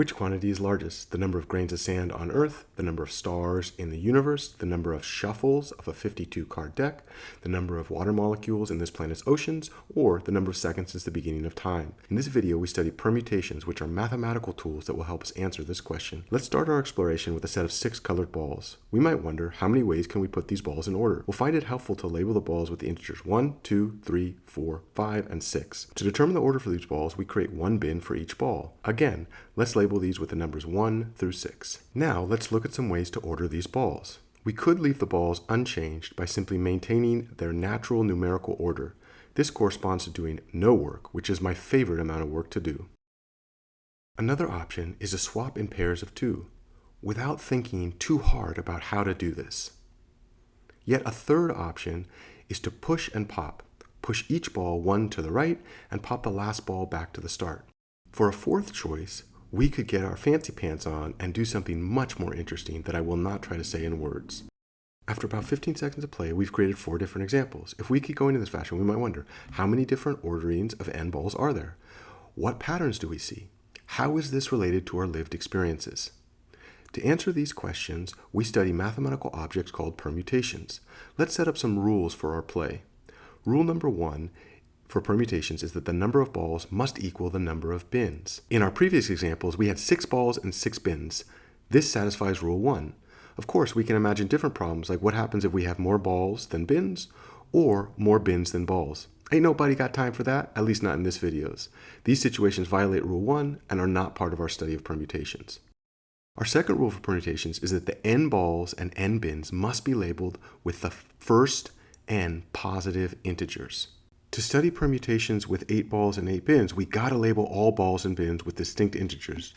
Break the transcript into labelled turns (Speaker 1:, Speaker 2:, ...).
Speaker 1: Which quantity is largest? The number of grains of sand on Earth, the number of stars in the universe, the number of shuffles of a 52-card deck, the number of water molecules in this planet's oceans, or the number of seconds since the beginning of time? In this video, we study permutations, which are mathematical tools that will help us answer this question. Let's start our exploration with a set of 6 colored balls. We might wonder, how many ways can we put these balls in order? We'll find it helpful to label the balls with the integers 1, 2, 3, 4, 5, and 6. To determine the order for these balls, we create one bin for each ball. Again, let's label these with the numbers 1 through 6. Now, let's look at some ways to order these balls. We could leave the balls unchanged by simply maintaining their natural numerical order. This corresponds to doing no work, which is my favorite amount of work to do. Another option is to swap in pairs of 2, without thinking too hard about how to do this. Yet a third option is to push and pop. Push each ball 1 to the right and pop the last ball back to the start. For a fourth choice, we could get our fancy pants on and do something much more interesting that I will not try to say in words. After about 15 seconds of play, we've created 4 different examples. If we keep going in this fashion, we might wonder, how many different orderings of n balls are there? What patterns do we see? How is this related to our lived experiences? To answer these questions, we study mathematical objects called permutations. Let's set up some rules for our play. Rule number 1 for permutations is that the number of balls must equal the number of bins. In our previous examples, we had 6 balls and 6 bins. This satisfies rule 1. Of course, we can imagine different problems, like what happens if we have more balls than bins, or more bins than balls. Ain't nobody got time for that, at least not in this videos. These situations violate rule 1 and are not part of our study of permutations. Our second rule for permutations is that the n balls and n bins must be labeled with the first n positive integers. To study permutations with 8 balls and 8 bins, we gotta label all balls and bins with distinct integers.